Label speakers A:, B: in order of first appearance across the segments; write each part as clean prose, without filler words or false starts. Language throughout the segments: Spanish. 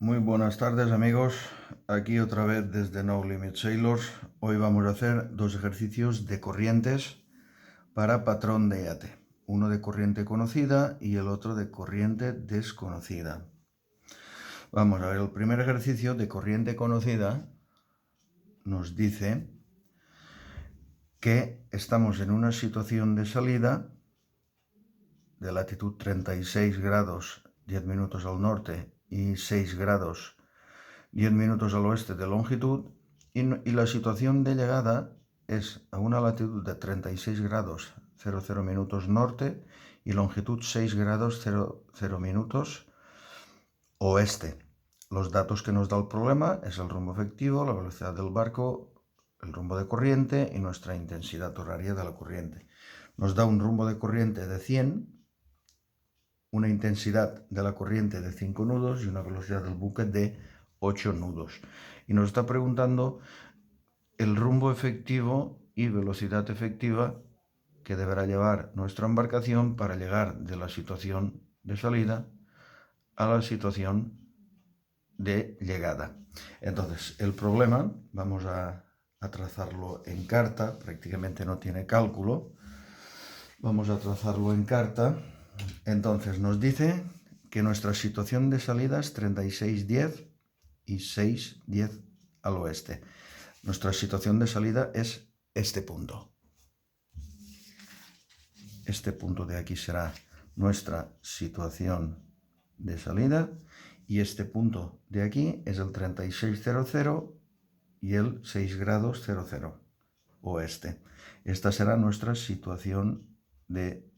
A: Muy buenas tardes amigos, aquí otra vez desde No Limit Sailors. Hoy vamos a hacer dos ejercicios de corrientes para patrón de IAT. Uno de corriente conocida y el otro de corriente desconocida. Vamos a ver, el primer ejercicio de corriente conocida nos dice que estamos en una situación de salida de latitud 36 grados 10 minutos al norte y 6 grados 10 minutos al oeste de longitud, y la situación de llegada es a una latitud de 36 grados 00 minutos norte y longitud 6 grados 00 minutos oeste. Los datos que nos da el problema es el rumbo efectivo, la velocidad del barco, el rumbo de corriente y nuestra intensidad horaria de la corriente. Nos da un rumbo de corriente de 100, una intensidad de la corriente de 5 nudos y una velocidad del buque de 8 nudos. Y nos está preguntando el rumbo efectivo y velocidad efectiva que deberá llevar nuestra embarcación para llegar de la situación de salida a la situación de llegada. Entonces, el problema, vamos a trazarlo en carta, prácticamente no tiene cálculo. Vamos a trazarlo en carta. Entonces nos dice que nuestra situación de salida es 36,10 y 6,10 al oeste. Nuestra situación de salida es este punto. Este punto de aquí será nuestra situación de salida y este punto de aquí es el 36,00 y el 6 grados 00 oeste. Esta será nuestra situación de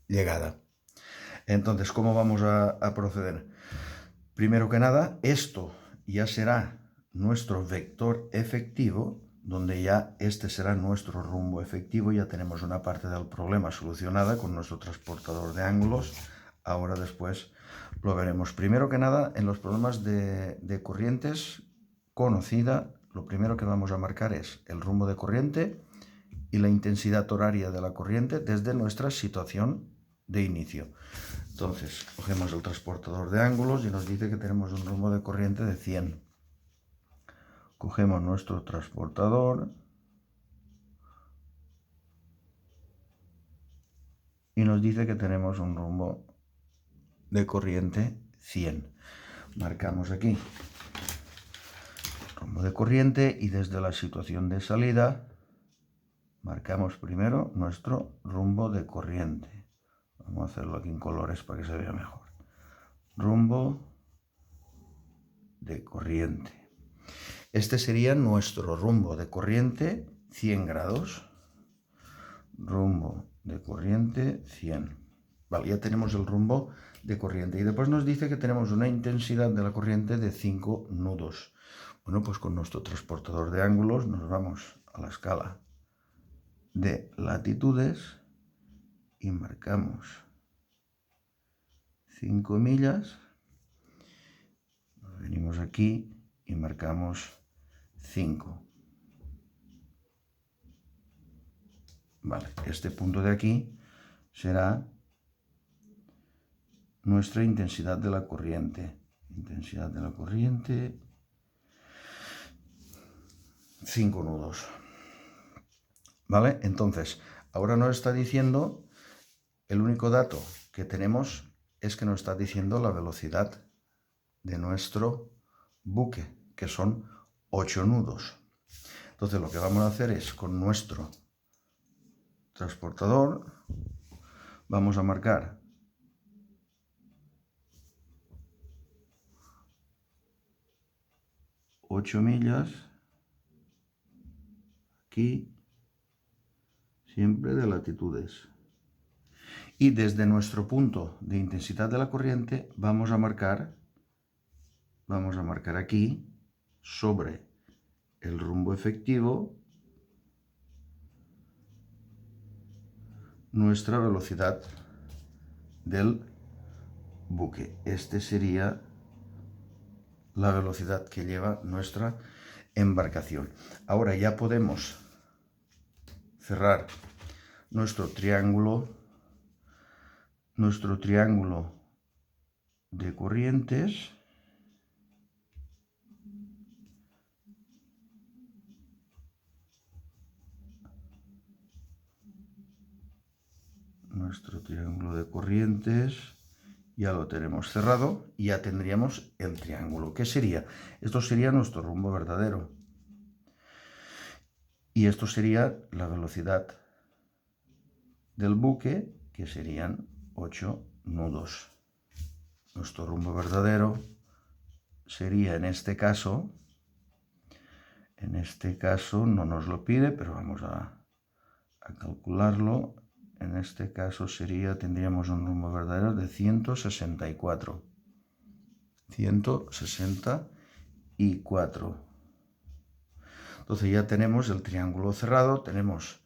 A: llegada. Entonces, ¿cómo vamos a proceder? Primero que nada, esto ya será nuestro vector efectivo, donde ya este será nuestro rumbo efectivo. Ya tenemos una parte del problema solucionada con nuestro transportador de ángulos. Ahora después lo veremos. Primero que nada, en los problemas de corrientes conocida, lo primero que vamos a marcar es el rumbo de corriente y la intensidad horaria de la corriente desde nuestra situación de inicio. Entonces, cogemos el transportador de ángulos y nos dice que tenemos un rumbo de corriente de 100. Cogemos nuestro transportador y nos dice que tenemos un rumbo de corriente 100. Marcamos aquí rumbo de corriente y desde la situación de salida marcamos primero nuestro rumbo de corriente. Vamos a hacerlo aquí en colores para que se vea mejor. Rumbo de corriente. Este sería nuestro rumbo de corriente 100 grados. Rumbo de corriente 100. Vale, ya tenemos el rumbo de corriente. Y después nos dice que tenemos una intensidad de la corriente de 5 nudos. Bueno, pues con nuestro transportador de ángulos nos vamos a la escala de latitudes y marcamos 5 millas. Nos venimos aquí y marcamos 5. Vale, este punto de aquí será nuestra intensidad de la corriente. Intensidad de la corriente, 5 nudos. ¿Vale? Entonces, ahora nos está diciendo, el único dato que tenemos es que nos está diciendo la velocidad de nuestro buque, que son 8 nudos. Entonces, lo que vamos a hacer es, con nuestro transportador, vamos a marcar 8 millas, aquí, siempre de latitudes. Y desde nuestro punto de intensidad de la corriente vamos a marcar aquí, sobre el rumbo efectivo, nuestra velocidad del buque. Este sería la velocidad que lleva nuestra embarcación. Ahora ya podemos cerrar nuestro triángulo de corrientes nuestro triángulo de corrientes. Ya lo tenemos cerrado y ya tendríamos el triángulo. ¿Qué sería? Esto sería nuestro rumbo verdadero. Y esto sería la velocidad del buque, que serían 8 nudos. Nuestro rumbo verdadero sería en este caso no nos lo pide, pero vamos a calcularlo. En este caso tendríamos un rumbo verdadero de 164. 164. Entonces ya tenemos el triángulo cerrado, tenemos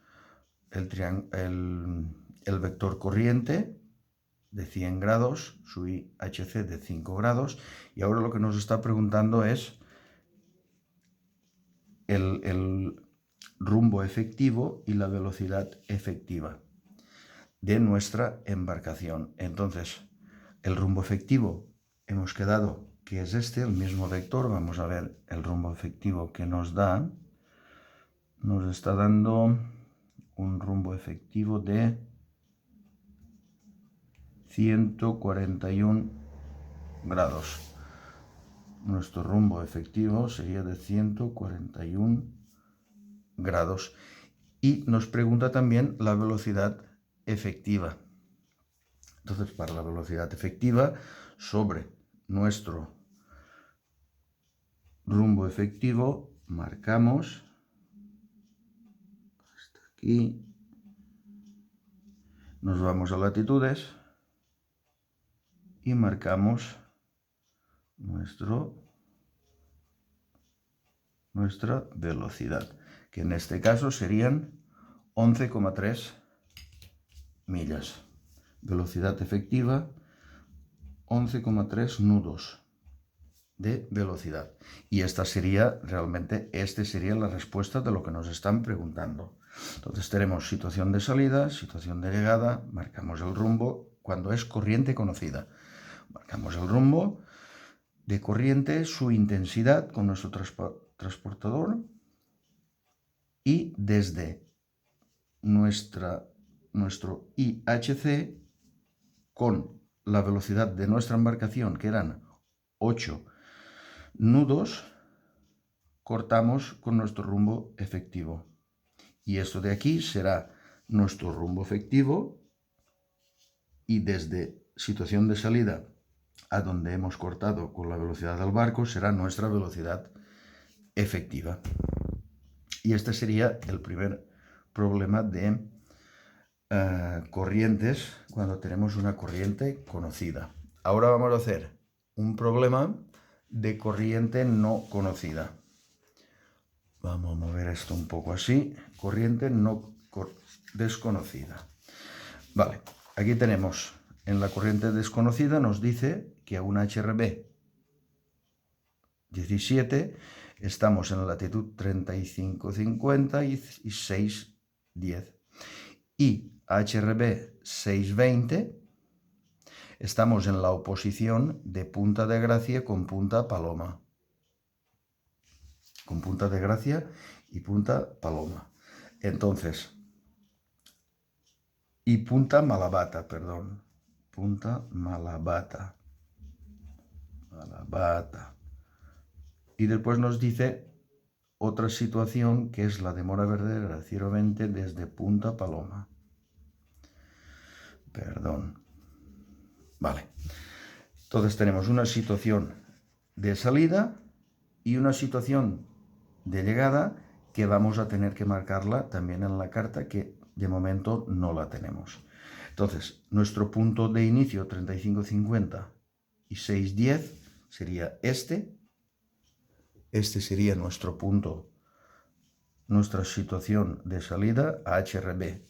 A: el vector corriente de 100 grados, su IHC de 5 grados, y ahora lo que nos está preguntando es el rumbo efectivo y la velocidad efectiva de nuestra embarcación. Entonces, el rumbo efectivo hemos quedado que es el mismo vector. Vamos a ver el rumbo efectivo que nos da. Nos está dando un rumbo efectivo de 141 grados. Nuestro rumbo efectivo sería de 141 grados. Y nos pregunta también la velocidad efectiva. Entonces, para la velocidad efectiva sobre nuestro rumbo efectivo, marcamos hasta aquí, nos vamos a latitudes y marcamos nuestra velocidad, que en este caso serían 11,3 millas. Velocidad efectiva, 11,3 nudos de velocidad. Y esta sería la respuesta de lo que nos están preguntando. Entonces tenemos situación de salida, situación de llegada, marcamos el rumbo cuando es corriente conocida. Marcamos el rumbo de corriente, su intensidad con nuestro transportador, y desde nuestro IHC con la velocidad de nuestra embarcación, que eran 8 nudos, cortamos con nuestro rumbo efectivo. Y esto de aquí será nuestro rumbo efectivo, y desde situación de salida a donde hemos cortado con la velocidad del barco será nuestra velocidad efectiva. Y este sería el primer problema de corrientes cuando tenemos una corriente conocida. Ahora vamos a hacer un problema de corriente no conocida. Vamos a mover esto un poco así. Corriente desconocida. Vale, aquí tenemos en la corriente desconocida, nos dice que a una HRB 17 estamos en la latitud 35,50 y 6,10. Y HRB 620 estamos en la oposición de Punta de Gracia con Punta Paloma. Con Punta de Gracia y Punta Paloma. Entonces, y Punta Malabata, perdón. Punta Malabata. Y después nos dice otra situación que es la de mora verdadera de 0,20 desde Punta Paloma. Perdón. Vale. Entonces tenemos una situación de salida y una situación de llegada que vamos a tener que marcarla también en la carta, que de momento no la tenemos. Entonces, nuestro punto de inicio 35,50 y 6,10 sería este. Este sería nuestro punto, nuestra situación de salida a HRB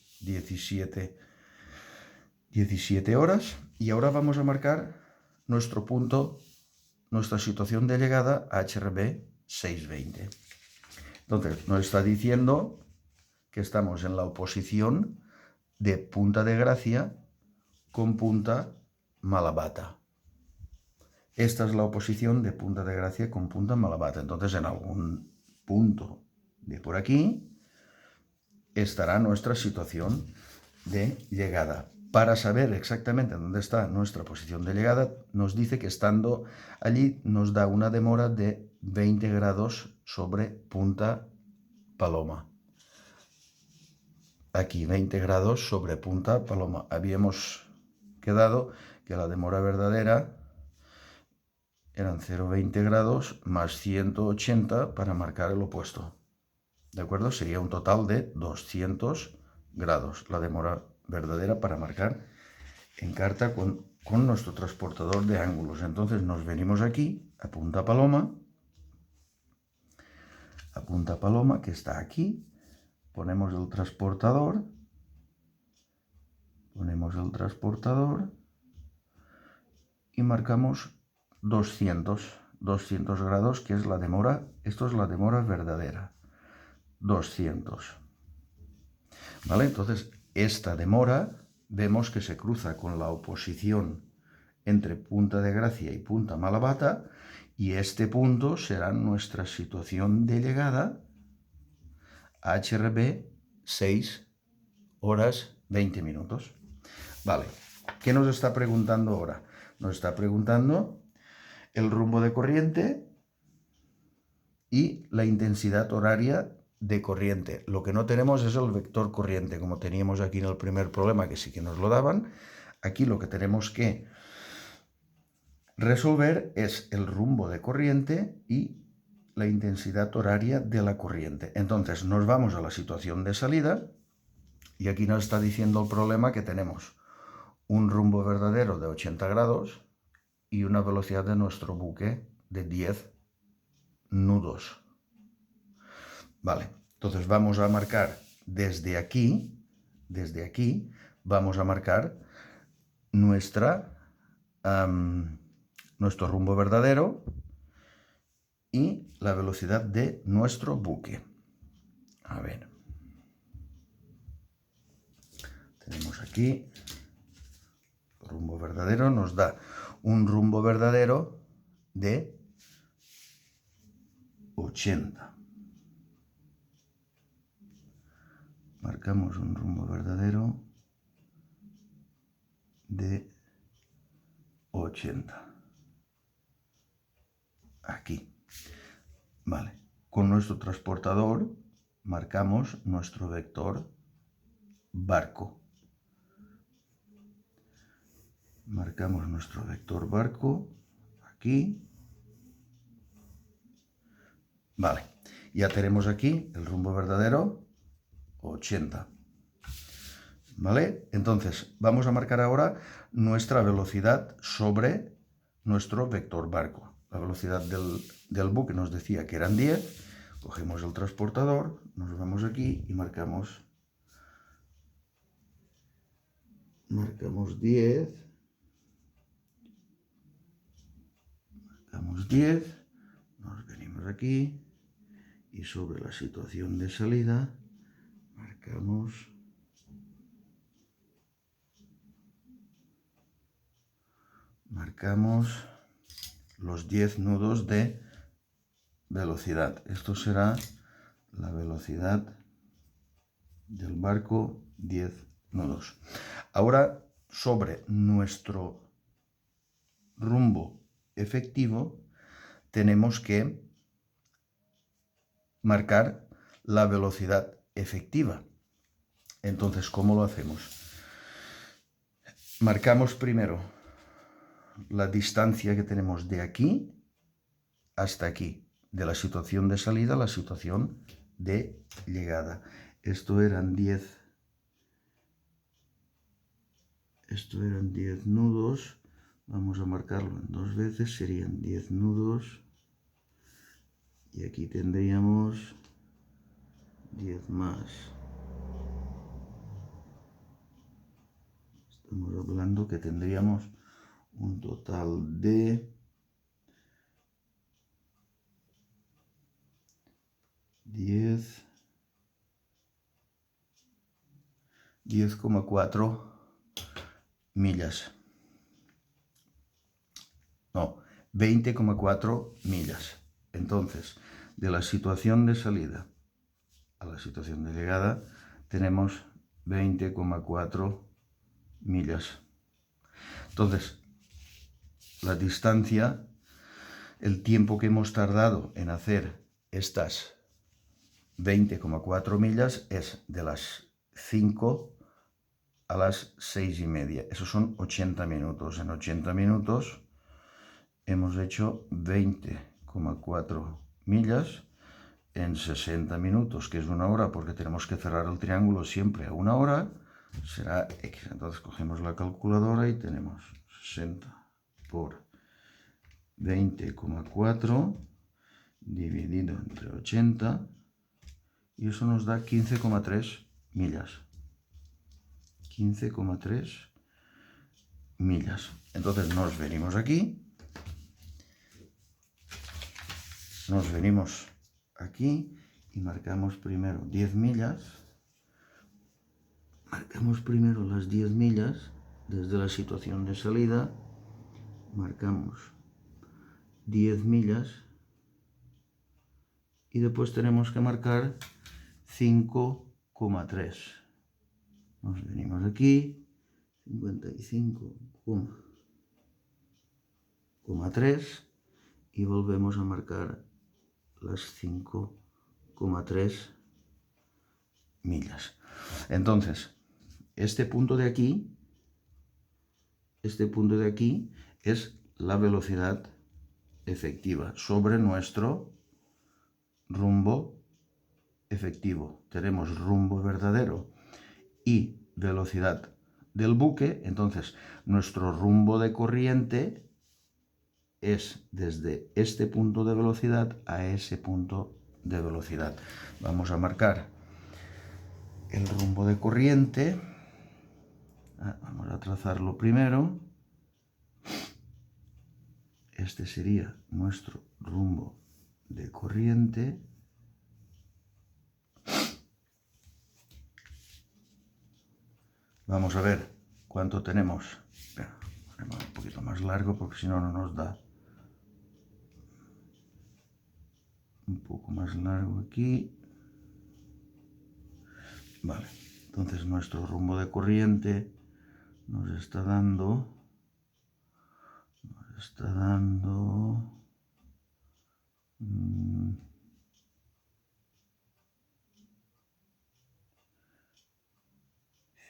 A: 17 horas. Y ahora vamos a marcar nuestro punto, nuestra situación de llegada a HRB 620. Entonces nos está diciendo que estamos en la oposición de Punta de Gracia con Punta Malabata. Esta es la oposición de Punta de Gracia con Punta Malabata. Entonces en algún punto de por aquí estará nuestra situación de llegada. para saber exactamente dónde está nuestra posición de llegada, nos dice que estando allí nos da una demora de 20 grados sobre Punta Paloma. Aquí 20 grados sobre Punta Paloma. Habíamos quedado que la demora verdadera eran 0,20 grados más 180 para marcar el opuesto. ¿De acuerdo? Sería un total de 200 grados la demora verdadera para marcar en carta con nuestro transportador de ángulos. Entonces nos venimos aquí a Punta Paloma, que está aquí. Ponemos el transportador y marcamos 200 grados, que es la demora. Esto es la demora verdadera, 200. ¿Vale? Entonces, esta demora vemos que se cruza con la oposición entre Punta de Gracia y Punta Malabata, y este punto será nuestra situación de llegada HRB 6 horas 20 minutos. Vale, ¿qué nos está preguntando ahora? Nos está preguntando el rumbo de corriente y la intensidad horaria de corriente. Lo que no tenemos es el vector corriente, como teníamos aquí en el primer problema, que sí que nos lo daban. Aquí lo que tenemos que resolver es el rumbo de corriente y la intensidad horaria de la corriente. Entonces nos vamos a la situación de salida y aquí nos está diciendo el problema que tenemos un rumbo verdadero de 80 grados y una velocidad de nuestro buque de 10 nudos. Vale, entonces vamos a marcar desde aquí vamos a marcar nuestro rumbo verdadero y la velocidad de nuestro buque. A ver, tenemos aquí rumbo verdadero, nos da un rumbo verdadero de 80. Marcamos un rumbo verdadero de 80. Aquí. Vale. Con nuestro transportador marcamos nuestro vector barco. Marcamos nuestro vector barco aquí. Vale. Ya tenemos aquí el rumbo verdadero 80. ¿Vale? Entonces, vamos a marcar ahora nuestra velocidad sobre nuestro vector barco. La velocidad del buque nos decía que eran 10. Cogemos el transportador, nos vamos aquí y marcamos 10. Marcamos 10. Nos venimos aquí y sobre la situación de salida marcamos los 10 nudos de velocidad. Esto será la velocidad del barco, 10 nudos. Ahora, sobre nuestro rumbo efectivo, tenemos que marcar la velocidad efectiva. Entonces, ¿cómo lo hacemos? Marcamos primero la distancia que tenemos de aquí hasta aquí, de la situación de salida a la situación de llegada. Esto eran 10 nudos. Vamos a marcarlo en 2 veces, serían 10 nudos. Y aquí tendríamos 10 más. Estamos hablando que tendríamos un total de 10,4 millas. No, 20,4 millas. Entonces, de la situación de salida a la situación de llegada tenemos 20,4 millas. Entonces, la distancia, el tiempo que hemos tardado en hacer estas 20,4 millas es de las 5 a las 6:30. Esos son 80 minutos. En 80 minutos hemos hecho 20,4 millas en 60 minutos, que es 1 hora, porque tenemos que cerrar el triángulo siempre a 1 hora, será X. Entonces cogemos la calculadora y tenemos 60 por 20,4 dividido entre 80, y eso nos da 15,3 millas. 15,3 millas. Entonces nos venimos aquí, y marcamos primero 10 millas. Marcamos primero las 10 millas desde la situación de salida. Marcamos 10 millas y después tenemos que marcar 5,3. Nos venimos aquí, 55,3, y volvemos a marcar las 5,3 millas. Entonces, este punto de aquí es la velocidad efectiva sobre nuestro rumbo efectivo. Tenemos rumbo verdadero y velocidad del buque. Entonces, nuestro rumbo de corriente es desde este punto de velocidad a ese punto de velocidad. Vamos a marcar el rumbo de corriente. Vamos a trazarlo primero. Este sería nuestro rumbo de corriente. Vamos a ver cuánto tenemos. Espera, ponemos un poquito más largo porque si no, no nos da. Un poco más largo aquí. Vale, entonces nuestro rumbo de corriente nos está dando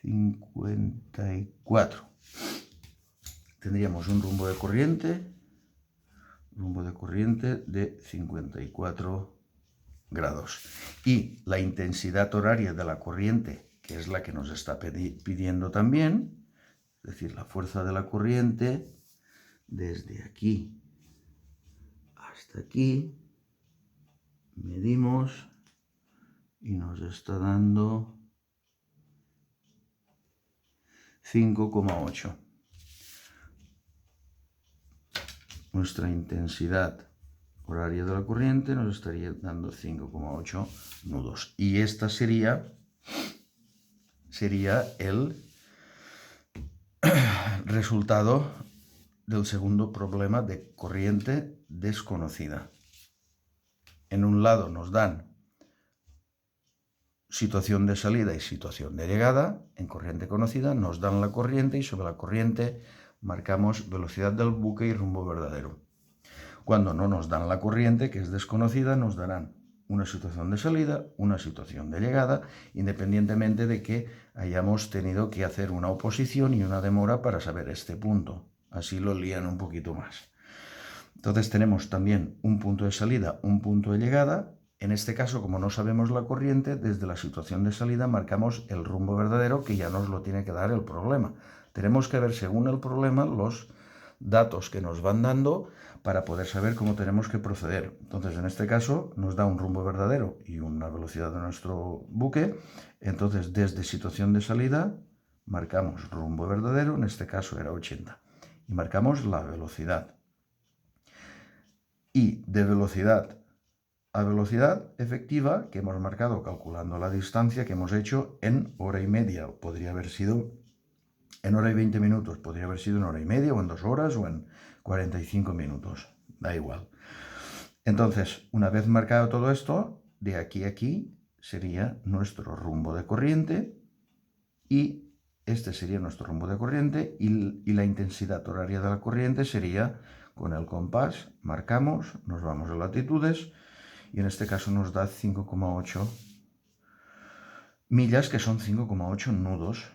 A: 54. Tendríamos un rumbo de corriente de 54 grados. Y la intensidad horaria de la corriente, que es la que nos está pidiendo también, es decir, la fuerza de la corriente desde aquí hasta aquí, medimos y nos está dando 5,8. Nuestra intensidad horaria de la corriente nos estaría dando 5,8 nudos. Y esta sería el resultado del segundo problema de corriente desconocida. En un lado nos dan situación de salida y situación de llegada. En corriente conocida nos dan la corriente y sobre la corriente marcamos velocidad del buque y rumbo verdadero. Cuando no nos dan la corriente, que es desconocida, nos darán una situación de salida, una situación de llegada, independientemente de que hayamos tenido que hacer una oposición y una demora para saber este punto. Así lo lían un poquito más. Entonces tenemos también un punto de salida, un punto de llegada. En este caso, como no sabemos la corriente, desde la situación de salida marcamos el rumbo verdadero, que ya nos lo tiene que dar el problema. Tenemos que ver según el problema los datos que nos van dando para poder saber cómo tenemos que proceder. Entonces, en este caso, nos da un rumbo verdadero y una velocidad de nuestro buque. Entonces, desde situación de salida, marcamos rumbo verdadero, en este caso era 80, y marcamos la velocidad. Y de velocidad a velocidad efectiva, que hemos marcado calculando la distancia que hemos hecho en hora y media, podría haber sido en hora y 20 minutos, podría haber sido en hora y media, o en 2 horas, o en 45 minutos, da igual. Entonces, una vez marcado todo esto, de aquí a aquí sería nuestro rumbo de corriente, y este sería nuestro rumbo de corriente y la intensidad horaria de la corriente sería con el compás, marcamos, nos vamos a latitudes y en este caso nos da 5,8 millas, que son 5,8 nudos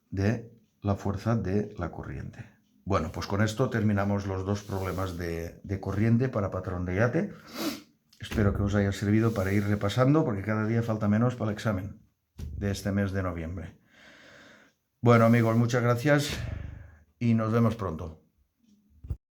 A: de la fuerza de la corriente. Bueno, pues con esto terminamos los dos problemas de corriente para patrón de yate. Espero que os haya servido para ir repasando, porque cada día falta menos para el examen de este mes de noviembre. Bueno, amigos, muchas gracias y nos vemos pronto.